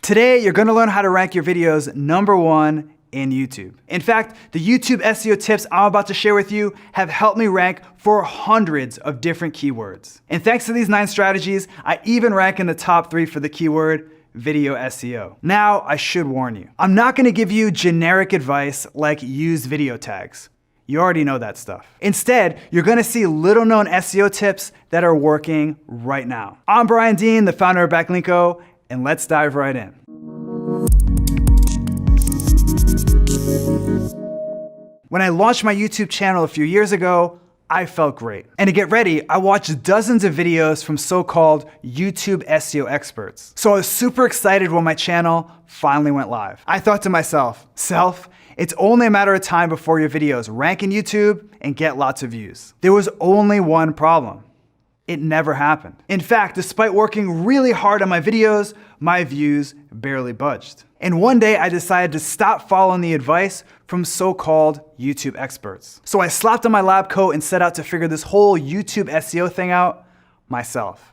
Today, you're gonna learn how to rank your videos #1 in YouTube. In fact, the YouTube SEO tips I'm about to share with you have helped me rank for hundreds of different keywords. And thanks to these 9 strategies, I even rank in the top 3 for the keyword video SEO. Now, I should warn you, I'm not gonna give you generic advice like use video tags. You already know that stuff. Instead, you're gonna see little known SEO tips that are working right now. I'm Brian Dean, the founder of Backlinko, and let's dive right in. When I launched my YouTube channel a few years ago, I felt great. And to get ready, I watched dozens of videos from so-called YouTube SEO experts. So I was super excited when my channel finally went live. I thought to myself, it's only a matter of time before your videos rank in YouTube and get lots of views. There was only one problem. It never happened. In fact, despite working really hard on my videos, my views barely budged. And one day I decided to stop following the advice from so-called YouTube experts. So I slapped on my lab coat and set out to figure this whole YouTube SEO thing out myself.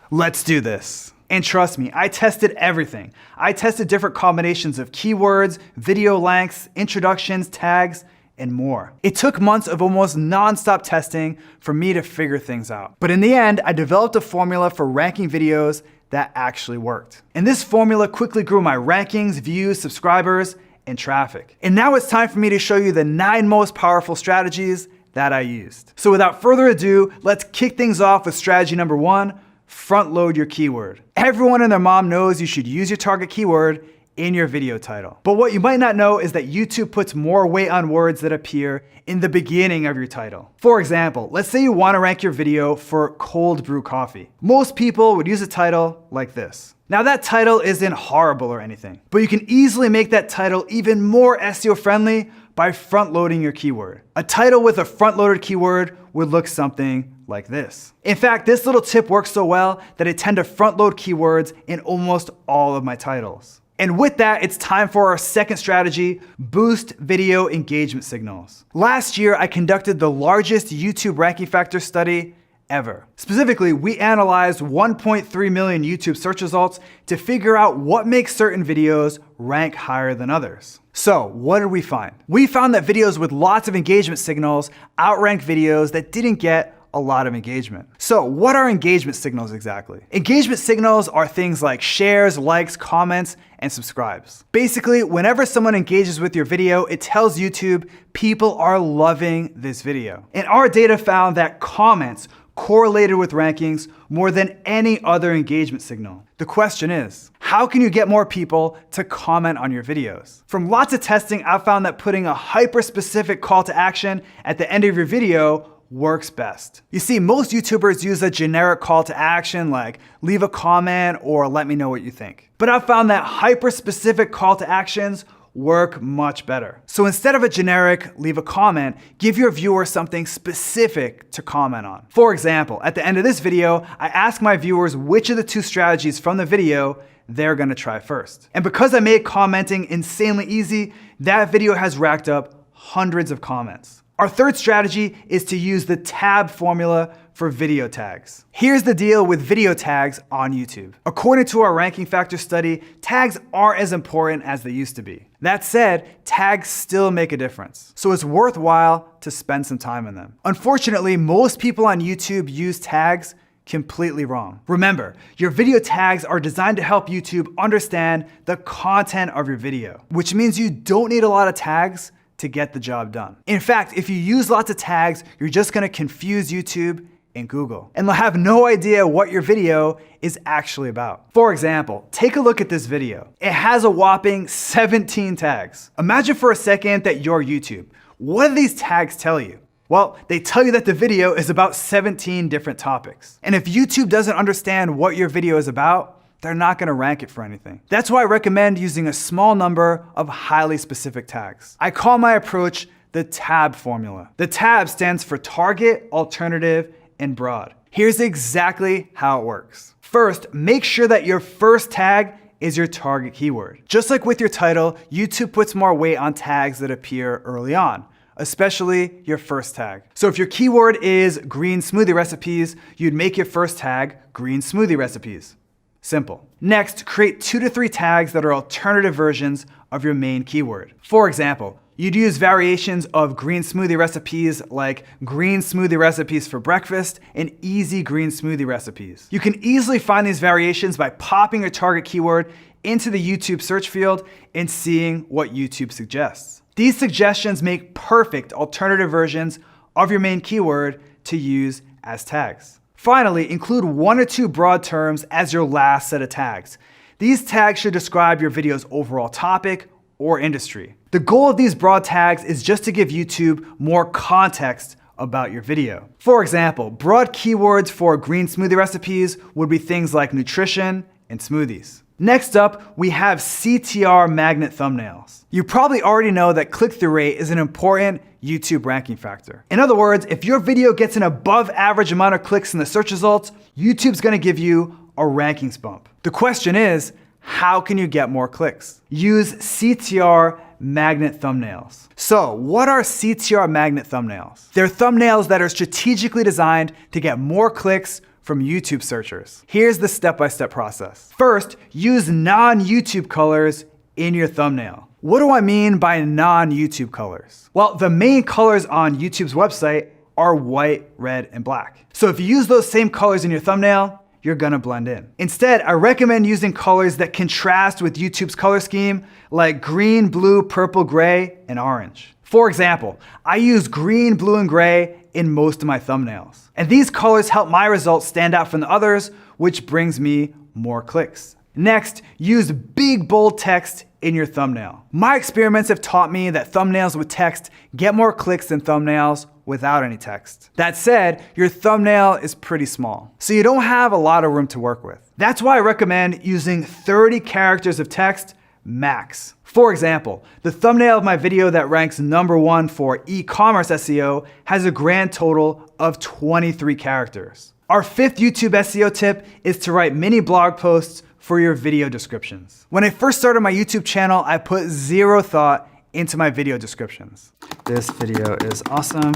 Let's do this. And trust me, I tested everything. I tested different combinations of keywords, video lengths, introductions, tags, and more. It took months of almost non-stop testing for me to figure things out. But in the end, I developed a formula for ranking videos that actually worked. And this formula quickly grew my rankings, views, subscribers, and traffic. And now it's time for me to show you the 9 most powerful strategies that I used. So without further ado, let's kick things off with strategy #1, front load your keyword. Everyone and their mom knows you should use your target keyword in your video title. But what you might not know is that YouTube puts more weight on words that appear in the beginning of your title. For example, let's say you want to rank your video for cold brew coffee. Most people would use a title like this. Now that title isn't horrible or anything, but you can easily make that title even more SEO friendly by front loading your keyword. A title with a front loaded keyword would look something like this. In fact, this little tip works so well that I tend to front load keywords in almost all of my titles. And with that, it's time for our second strategy, boost video engagement signals. Last year, I conducted the largest YouTube ranking factor study ever. Specifically, we analyzed 1.3 million YouTube search results to figure out what makes certain videos rank higher than others. So what did we find? We found that videos with lots of engagement signals outrank videos that didn't get a lot of engagement. So what are engagement signals exactly? Engagement signals are things like shares, likes, comments, and subscribes. Basically, whenever someone engages with your video, it tells YouTube people are loving this video. And our data found that comments correlated with rankings more than any other engagement signal. The question is, how can you get more people to comment on your videos? From lots of testing, I've found that putting a hyper-specific call to action at the end of your video works best. You see, most YouTubers use a generic call to action like leave a comment or let me know what you think. But I've found that hyper-specific call to actions work much better. So instead of a generic leave a comment, give your viewer something specific to comment on. For example, at the end of this video, I ask my viewers which of the 2 strategies from the video they're gonna try first. And because I made commenting insanely easy, that video has racked up hundreds of comments. Our third strategy is to use the tab formula for video tags. Here's the deal with video tags on YouTube. According to our ranking factor study, tags aren't as important as they used to be. That said, tags still make a difference. So it's worthwhile to spend some time on them. Unfortunately, most people on YouTube use tags completely wrong. Remember, your video tags are designed to help YouTube understand the content of your video, which means you don't need a lot of tags to get the job done. In fact, if you use lots of tags, you're just gonna confuse YouTube and Google, and they'll have no idea what your video is actually about. For example, take a look at this video. It has a whopping 17 tags. Imagine for a second that you're YouTube. What do these tags tell you? Well, they tell you that the video is about 17 different topics. And if YouTube doesn't understand what your video is about, they're not gonna rank it for anything. That's why I recommend using a small number of highly specific tags. I call my approach the TAB formula. The TAB stands for target, alternative, and broad. Here's exactly how it works. First, make sure that your first tag is your target keyword. Just like with your title, YouTube puts more weight on tags that appear early on, especially your first tag. So if your keyword is green smoothie recipes, you'd make your first tag green smoothie recipes. Simple. Next, create 2 to 3 tags that are alternative versions of your main keyword. For example, you'd use variations of green smoothie recipes like green smoothie recipes for breakfast and easy green smoothie recipes. You can easily find these variations by popping your target keyword into the YouTube search field and seeing what YouTube suggests. These suggestions make perfect alternative versions of your main keyword to use as tags. Finally, include 1 or 2 broad terms as your last set of tags. These tags should describe your video's overall topic or industry. The goal of these broad tags is just to give YouTube more context about your video. For example, broad keywords for green smoothie recipes would be things like nutrition and smoothies. Next up, we have CTR magnet thumbnails. You probably already know that click-through rate is an important YouTube ranking factor. In other words, if your video gets an above average amount of clicks in the search results, YouTube's gonna give you a rankings bump. The question is, how can you get more clicks? Use CTR magnet thumbnails. So, what are CTR magnet thumbnails? They're thumbnails that are strategically designed to get more clicks from YouTube searchers. Here's the step-by-step process. First, use non-YouTube colors in your thumbnail. What do I mean by non-YouTube colors? Well, the main colors on YouTube's website are white, red, and black. So if you use those same colors in your thumbnail, you're gonna blend in. Instead, I recommend using colors that contrast with YouTube's color scheme, like green, blue, purple, gray, and orange. For example, I use green, blue, and gray in most of my thumbnails. And these colors help my results stand out from the others, which brings me more clicks. Next, use big, bold text in your thumbnail. My experiments have taught me that thumbnails with text get more clicks than thumbnails without any text. That said, your thumbnail is pretty small, so you don't have a lot of room to work with. That's why I recommend using 30 characters of text max. For example, the thumbnail of my video that ranks #1 for e-commerce SEO has a grand total of 23 characters. Our 5th YouTube SEO tip is to write mini blog posts for your video descriptions. When I first started my YouTube channel, I put 0 thought into my video descriptions. This video is awesome.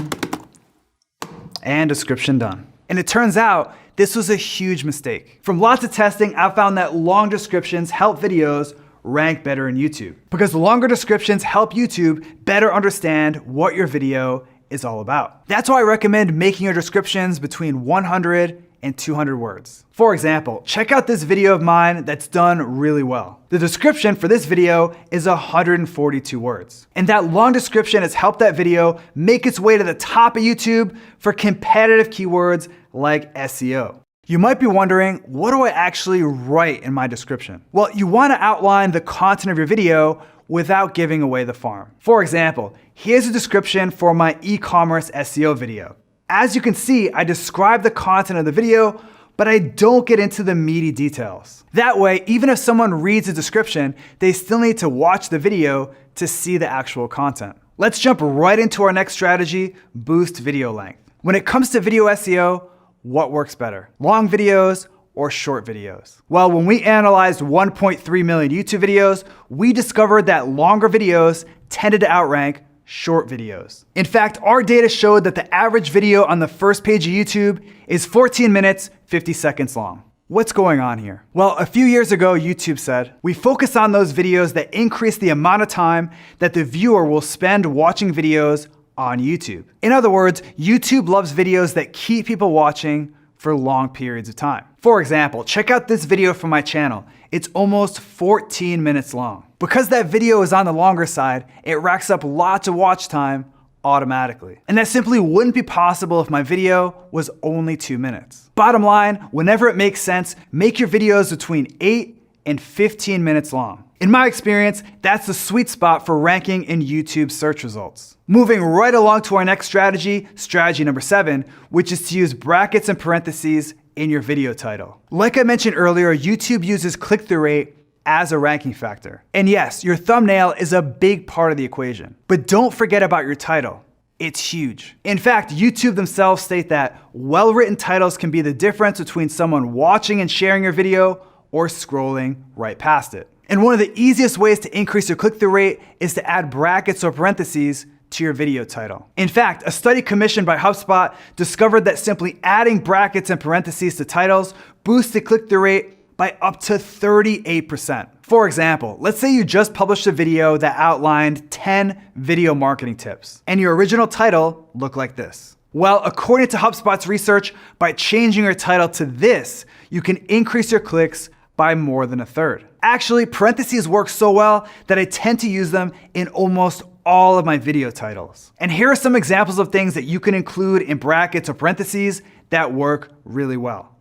And description done. And it turns out this was a huge mistake. From lots of testing, I found that long descriptions help videos rank better in YouTube, because longer descriptions help YouTube better understand what your video is all about. That's why I recommend making your descriptions between 100 and 200 words. For example, check out this video of mine that's done really well. The description for this video is 142 words. And that long description has helped that video make its way to the top of YouTube for competitive keywords like SEO. You might be wondering, what do I actually write in my description? Well, you want to outline the content of your video without giving away the farm. For example, here's a description for my e-commerce SEO video. As you can see, I describe the content of the video, but I don't get into the meaty details. That way, even if someone reads the description, they still need to watch the video to see the actual content. Let's jump right into our next strategy, boost video length. When it comes to video SEO, what works better? Long videos or short videos? Well, when we analyzed 1.3 million YouTube videos, we discovered that longer videos tended to outrank short videos. In fact, our data showed that the average video on the first page of YouTube is 14 minutes, 50 seconds long. What's going on here? Well, a few years ago, YouTube said, we focus on those videos that increase the amount of time that the viewer will spend watching videos on YouTube. In other words, YouTube loves videos that keep people watching for long periods of time. For example, check out this video from my channel. It's almost 14 minutes long. Because that video is on the longer side, it racks up lots of watch time automatically. And that simply wouldn't be possible if my video was only 2 minutes. Bottom line, whenever it makes sense, make your videos between 8 and 15 minutes long. In my experience, that's the sweet spot for ranking in YouTube search results. Moving right along to our next strategy, strategy number 7, which is to use brackets and parentheses in your video title. Like I mentioned earlier, YouTube uses click-through rate as a ranking factor. And yes, your thumbnail is a big part of the equation. But don't forget about your title. It's huge. In fact, YouTube themselves state that well-written titles can be the difference between someone watching and sharing your video or scrolling right past it. And one of the easiest ways to increase your click-through rate is to add brackets or parentheses to your video title. In fact, a study commissioned by HubSpot discovered that simply adding brackets and parentheses to titles boosted click-through rate by up to 38%. For example, let's say you just published a video that outlined 10 video marketing tips, and your original title looked like this. Well, according to HubSpot's research, by changing your title to this, you can increase your clicks by more than a third. Actually, parentheses work so well that I tend to use them in almost all of my video titles. And here are some examples of things that you can include in brackets or parentheses that work really well.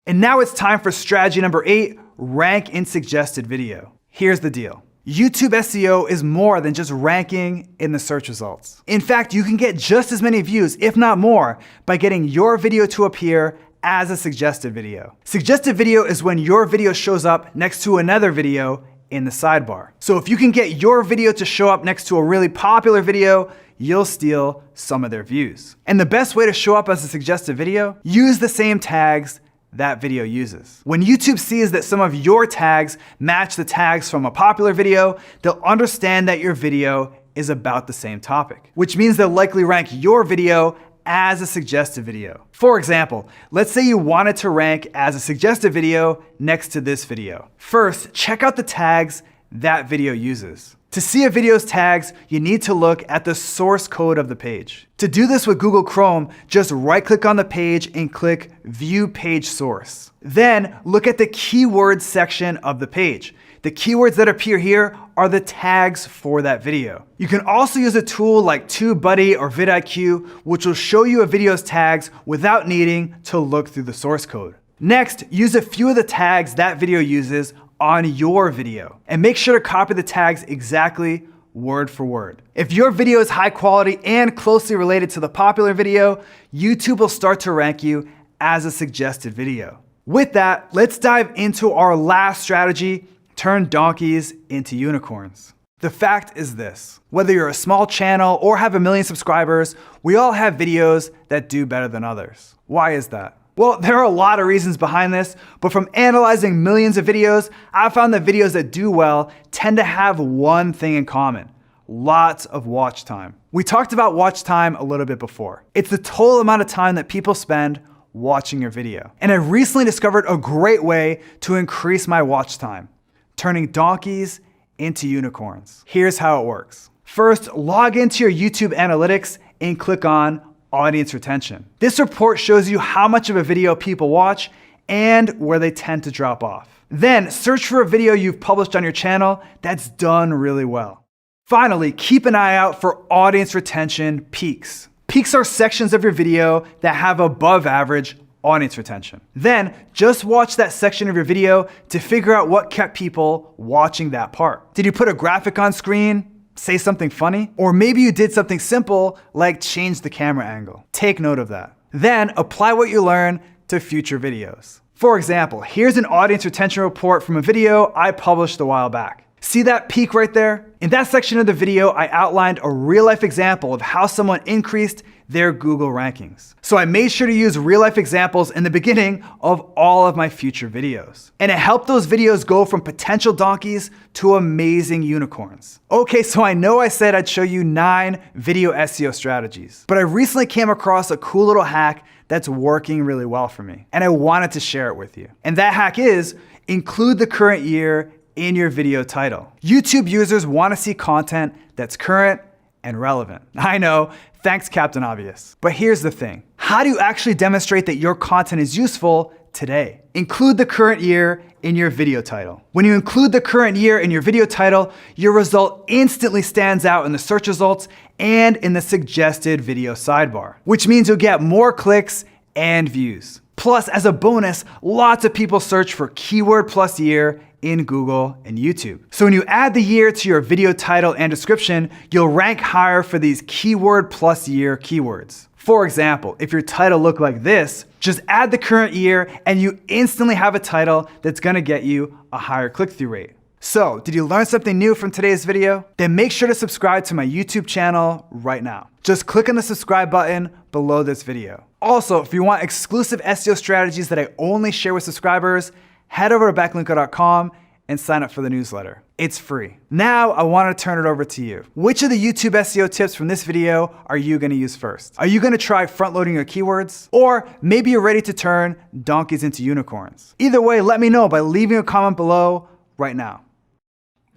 And now it's time for strategy number 8, rank in suggested video. Here's the deal. YouTube SEO is more than just ranking in the search results. In fact, you can get just as many views, if not more, by getting your video to appear as a suggested video. Suggested video is when your video shows up next to another video in the sidebar. So if you can get your video to show up next to a really popular video, you'll steal some of their views. And the best way to show up as a suggested video, use the same tags that video uses. When YouTube sees that some of your tags match the tags from a popular video, they'll understand that your video is about the same topic, which means they'll likely rank your video as a suggested video. For example, let's say you wanted to rank as a suggested video next to this video. First, check out the tags that video uses. To see a video's tags, you need to look at the source code of the page. To do this with Google Chrome, just right-click on the page and click View Page Source. Then look at the keywords section of the page. The keywords that appear here are the tags for that video. You can also use a tool like TubeBuddy or vidIQ, which will show you a video's tags without needing to look through the source code. Next, use a few of the tags that video uses on your video, and make sure to copy the tags exactly word for word. If your video is high quality and closely related to the popular video, YouTube will start to rank you as a suggested video. With that, let's dive into our last strategy: turn donkeys into unicorns. The fact is this: whether you're a small channel or have 1 million subscribers, we all have videos that do better than others. Why is that? Well, there are a lot of reasons behind this, but from analyzing millions of videos, I found that videos that do well tend to have one thing in common: lots of watch time. We talked about watch time a little bit before. It's the total amount of time that people spend watching your video. And I recently discovered a great way to increase my watch time: turning donkeys into unicorns. Here's how it works. First, log into your YouTube analytics and click on Audience Retention. This report shows you how much of a video people watch and where they tend to drop off. Then search for a video you've published on your channel that's done really well. Finally, keep an eye out for audience retention peaks. Peaks are sections of your video that have above average audience retention. Then just watch that section of your video to figure out what kept people watching that part. Did you put a graphic on screen? Say something funny? Or maybe you did something simple like change the camera angle. Take note of that. Then apply what you learn to future videos. For example, here's an audience retention report from a video I published a while back. See that peak right there? In that section of the video, I outlined a real-life example of how someone increased their Google rankings. So I made sure to use real-life examples in the beginning of all of my future videos. And it helped those videos go from potential donkeys to amazing unicorns. Okay, so I know I said I'd show you 9 video SEO strategies, but I recently came across a cool little hack that's working really well for me, and I wanted to share it with you. And that hack is include the current year in your video title. YouTube users want to see content that's current and relevant. I know, thanks Captain Obvious. But here's the thing: how do you actually demonstrate that your content is useful today? Include the current year in your video title. When you include the current year in your video title, your result instantly stands out in the search results and in the suggested video sidebar, which means you'll get more clicks and views. Plus, as a bonus, lots of people search for keyword plus year in Google and YouTube. So when you add the year to your video title and description, you'll rank higher for these keyword plus year keywords. For example, if your title looked like this, just add the current year and you instantly have a title that's gonna get you a higher click-through rate. So, did you learn something new from today's video? Then make sure to subscribe to my YouTube channel right now. Just click on the subscribe button below this video. Also, if you want exclusive SEO strategies that I only share with subscribers, head over to backlinko.com and sign up for the newsletter. It's free. Now I want to turn it over to you. Which of the YouTube SEO tips from this video are you going to use first? Are you going to try front loading your keywords? Or maybe you're ready to turn donkeys into unicorns? Either way, let me know by leaving a comment below right now.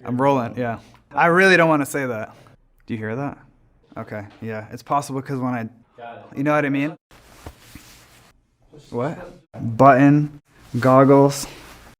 I'm rolling, yeah. I really don't want to say that. Do you hear that? Okay, yeah. It's possible because when you know what I mean? What? Button, goggles.